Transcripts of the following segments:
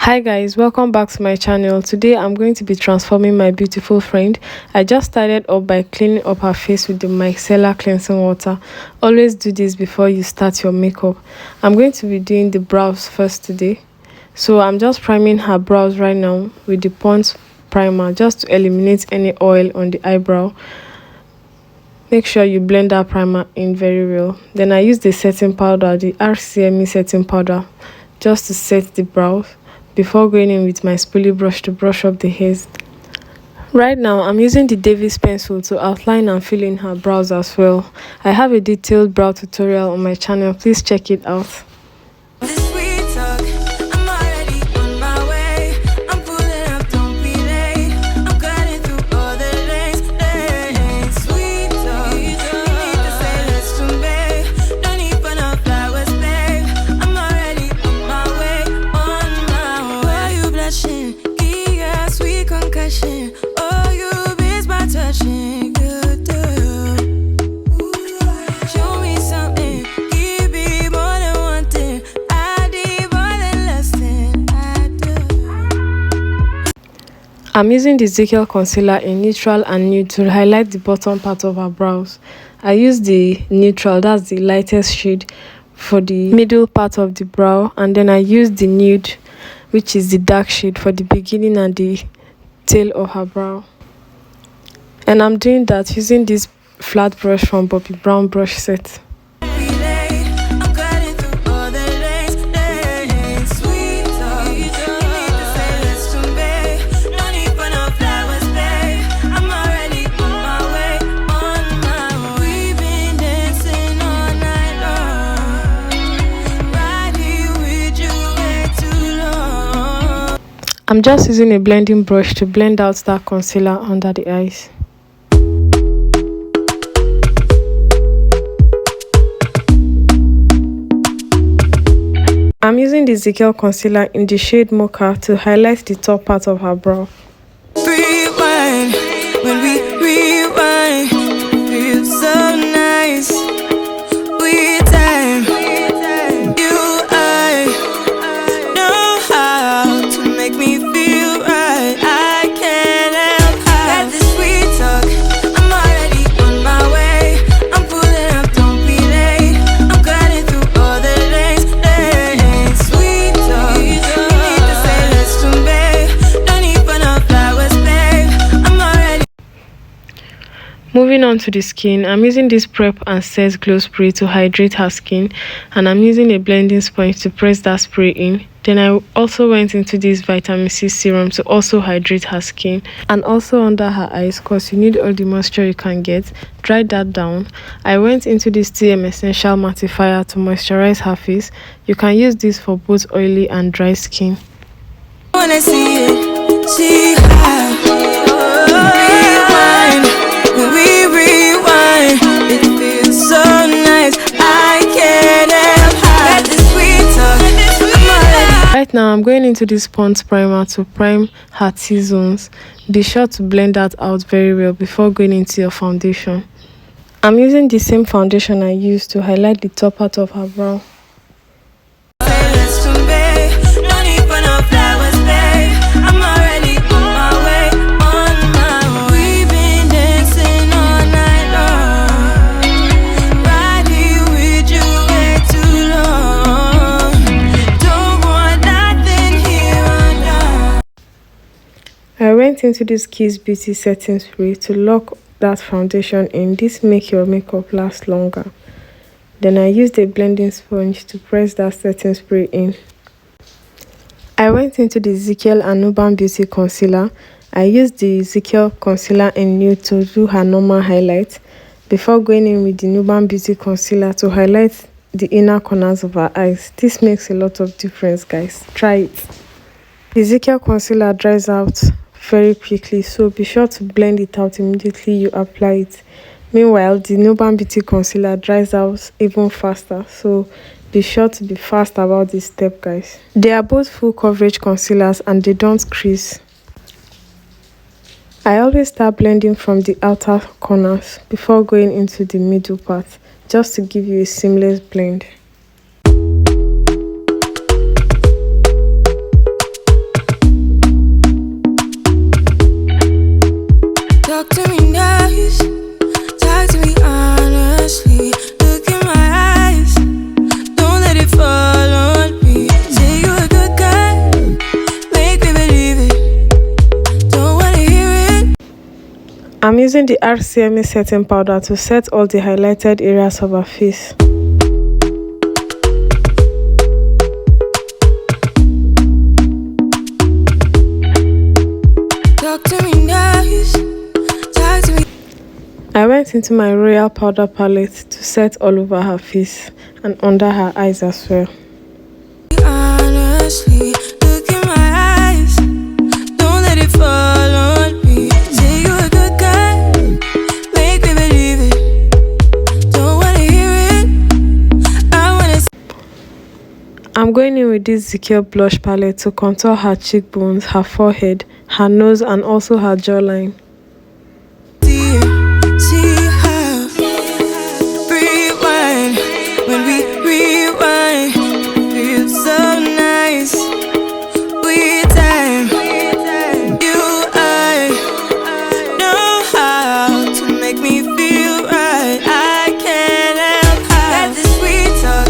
Hi guys, welcome back to my channel. Today I'm going to be transforming my beautiful friend. I just started up by cleaning up her face with the micellar cleansing water. Always do this before you start your makeup. I'm going to be doing the brows first today. So I'm just priming her brows right now with the Pond's primer just to eliminate any oil on the eyebrow. Make sure you blend that primer in very well. Then I use the setting powder, the RCME setting powder, just to set the brows before going in with my spoolie brush to brush up the hairs. Right now I'm using the Davis pencil to outline and fill in her brows as well. I have a detailed brow tutorial on my channel, please check it out. I'm using the Zikel concealer in neutral and nude to highlight the bottom part of her brows. I use the neutral, that's the lightest shade, for the middle part of the brow, and then I use the nude, which is the dark shade, for the beginning and the tail of her brow. And I'm doing that using this flat brush from Bobbi Brown brush set. I'm just using a blending brush to blend out that concealer under the eyes. I'm using the Zikel concealer in the shade Mocha to highlight the top part of her brow. Rewind, when we rewind, feels so nice. We time, you I know how to make me feel right. I can't help how this sweet talk. I'm already on my way. I'm pulling up, don't be late. I'm cutting through all the lanes. Sweet talk, you need to say let's do, babe. Don't need for no flowers, babe. I'm already. Moving on to the skin, I'm using this Prep and Set Glow Spray to hydrate her skin, and I'm using a blending sponge to press that spray in. Then I also went into this vitamin C serum to also hydrate her skin, and also under her eyes, because you need all the moisture you can get. Dry that down. I went into this TM Essential Matifier to moisturize her face. You can use this for both oily and dry skin. Wanna see it, see how. Rewind, when we rewind, it feels so nice. I can't help how this sweet talk. Right now I'm going into this Pond's primer to prime her T-zones. Be sure to blend that out very well before going into your foundation. I'm using the same foundation I used to highlight the top part of her brow. I went into this Kiss Beauty setting spray to lock that foundation in. This make your makeup last longer. Then I used a blending sponge to press that setting spray in. I went into the Zikel and Nuban Beauty concealer. I used the Zikel concealer in nude to do her normal highlight before going in with the Nuban Beauty concealer to highlight the inner corners of her eyes. This makes a lot of difference, guys. Try it. The Zikel concealer dries out very quickly, so be sure to blend it out immediately you apply it. Meanwhile, the Nuban Beauty concealer dries out even faster, so be sure to be fast about this step, guys. They are both full coverage concealers and they don't crease. I always start blending from the outer corners before going into the middle part, just to give you a seamless blend. I'm using the RCME setting powder to set all the highlighted areas of her face. Talk to me nice. Talk to me. I went into my Royale powder palette to set all over her face and under her eyes as well. Honestly, look in my eyes. Don't let it fall on me. Say you a good guy. Make me believe it. Don't wanna hear it. I wanna I'm going in with this Zikel blush palette to contour her cheekbones, her forehead, her nose and also her jawline. see it. See how rewind when we rewind. Feels so nice. We time. You I know how to make me feel right. I can't help how. Got this sweet talk.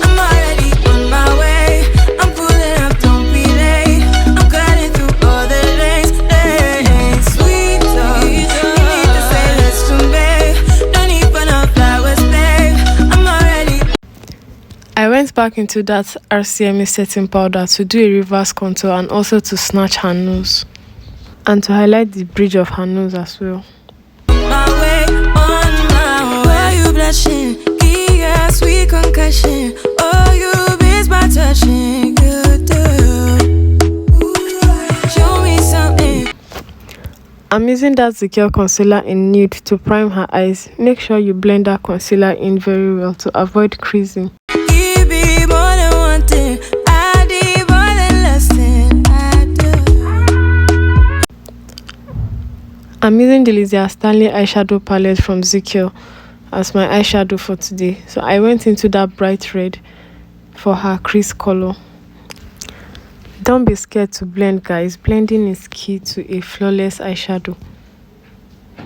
I'm already on my way. I'm pulling up, don't be late. I'm cutting through all the lanes. Sweet talk. You need to say less to me. Don't need for no flowers, babe. I'm already. I went back into that RCME setting powder to do a reverse contour and also to snatch her nose and to highlight the bridge of her nose as well. My way, on my way. Why you blushing? Yeah, sweet concussion. Oh, you miss my touching. You do. Show me something. I'm using that Zikel concealer in nude to prime her eyes. Make sure you blend that concealer in very well to avoid creasing. Give me more than one thing. I need more than less than I do. I'm using the Lizzie Stanley eyeshadow palette from Zikel as my eyeshadow for today. So I went into that bright red for her crease color. Don't be scared to blend, guys. Blending is key to a flawless eyeshadow.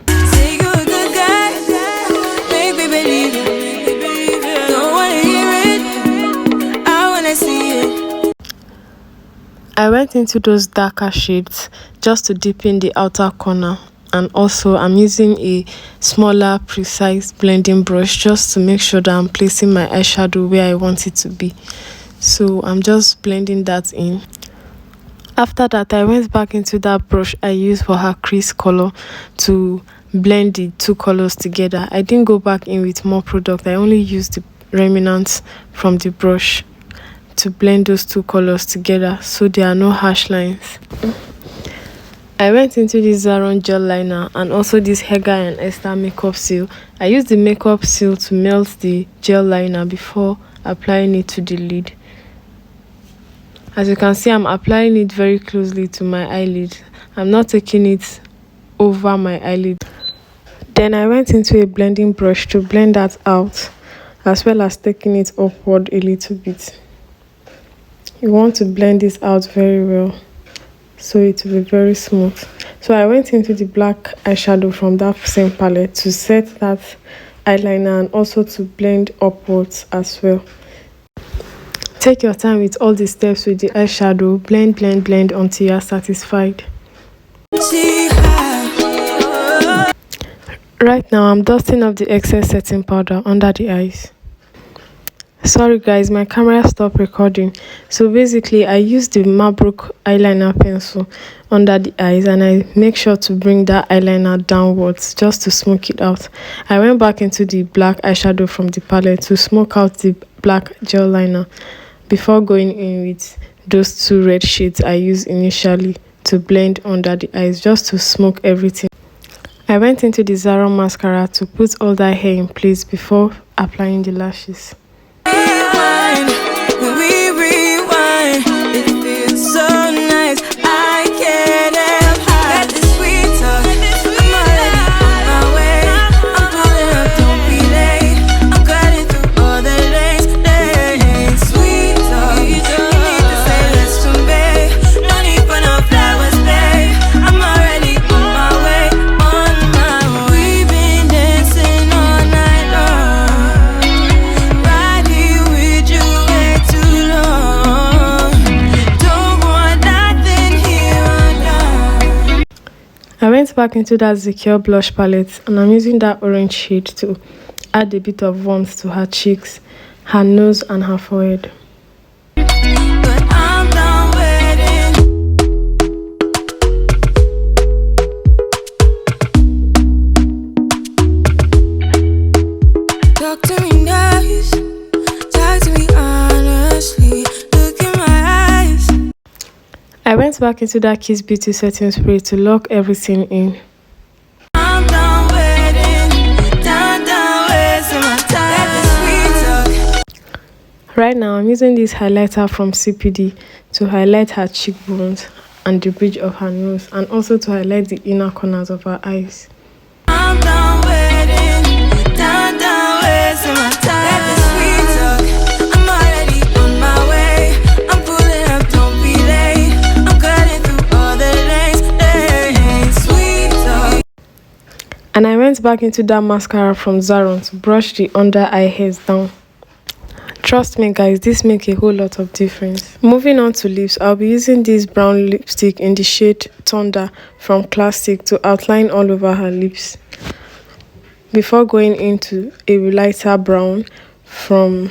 Say you a good guy. Make me believe it. Don't wanna hear it. I wanna see it. I went into those darker shades just to deepen the outer corner, and also I'm using a smaller precise blending brush just to make sure that I'm placing my eyeshadow where I want it to be. So I'm just blending that in. After that, I went back into that brush I used for her crease color to blend the two colors together. I didn't go back in with more product. I only used the remnants from the brush to blend those two colors together so there are no harsh lines. I went into this Zaron gel liner and also this Hega and Esther makeup seal. I used the makeup seal to melt the gel liner before applying it to the lid. As you can see, I'm applying it very closely to my eyelid. I'm not taking it over my eyelid. Then I went into a blending brush to blend that out, as well as taking it upward a little bit. You want to blend this out very well so it will be very smooth. So I went into the black eyeshadow from that same palette to set that eyeliner and also to blend upwards as well. Take your time with all the steps with the eyeshadow. Blend, blend, blend until you are satisfied. See how. Right now, I'm dusting off the excess setting powder under the eyes. Sorry guys, my camera stopped recording. So basically, I used the Mabrook eyeliner pencil under the eyes and I make sure to bring that eyeliner downwards just to smoke it out. I went back into the black eyeshadow from the palette to smoke out the black gel liner before going in with those two red shades I used initially to blend under the eyes just to smoke everything. I went into the Zaron mascara to put all that hair in place before applying the lashes. Rewind, when we rewind, it feels so nice. I can't help how. Got this sweet talk. I'm already on my way. I'm pulling up, don't be late. I'm cutting through all the lanes. Sweet talk. You need to say less to me. No need for no flowers, babe. I'm already on my way. On my way. We've been dancing all night long. Right here with you. went back into that Zikel blush palette and I'm using that orange shade to add a bit of warmth to her cheeks, her nose and her forehead. But I'm done waiting. Talk to me nice, talk to me honestly, look in my eyes. I went back into that Kiss Beauty setting spray to lock everything in. I'm done waiting, done wasting my time. Let the sweet talk. Right now, I'm using this highlighter from CPD to highlight her cheekbones and the bridge of her nose, and also to highlight the inner corners of her eyes. I'm done waiting, done wasting my time. Let the sweet talk. I'm already on my way. I'm pulling up, don't be late. I'm cutting through all the lanes. Hey, sweet talk. And I went back into that mascara from Zaron to brush the under eye hairs down. Trust me guys, this makes a whole lot of difference. Moving on to lips, I'll be using this brown lipstick in the shade Thunder from Classic to outline all over her lips, before going into a lighter brown from,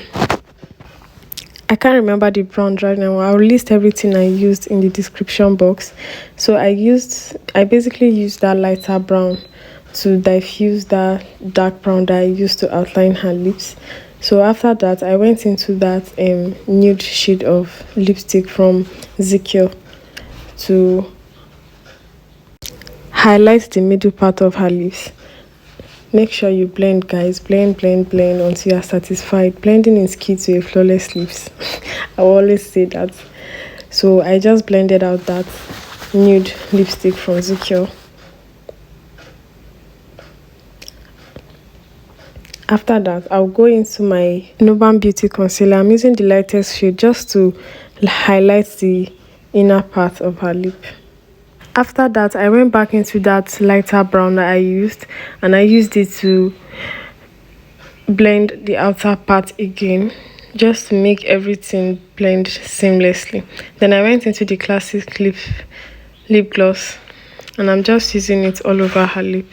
I can't remember the brand right now. I'll list everything I used in the description box. So I basically used that lighter brown to diffuse that dark brown that I used to outline her lips. So after that, I went into that nude shade of lipstick from Zikel to highlight the middle part of her lips. Make sure you blend, guys. Blend until you're satisfied. Blending is key to a flawless lips. I will always say that. So I just blended out that nude lipstick from Zikel. After that, I'll go into my Nuban Beauty Concealer. I'm using the lightest shade just to highlight the inner part of her lip. After that, I went back into that lighter brown that I used, and I used it to blend the outer part again, just to make everything blend seamlessly. Then I went into the Classic lip gloss, and I'm just using it all over her lip.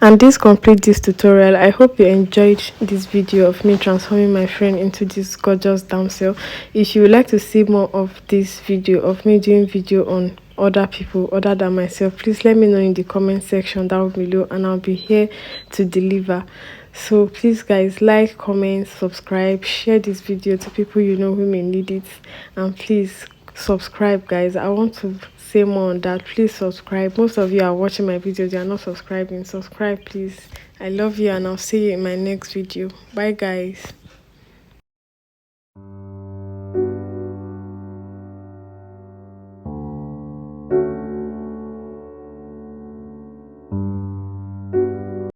And this completes this tutorial. I hope you enjoyed this video of me transforming my friend into this gorgeous damsel. If you would like to see more of this video of me doing video on other people other than myself, please let me know in the comment section down below, and I'll be here to deliver. So please guys, like, comment, subscribe, share this video to people you know who may need it, and please subscribe guys. I want to say more on that. Please subscribe. Most of you are watching my videos, you are not subscribing. Subscribe please. I love you, and I'll see you in my next video. Bye guys.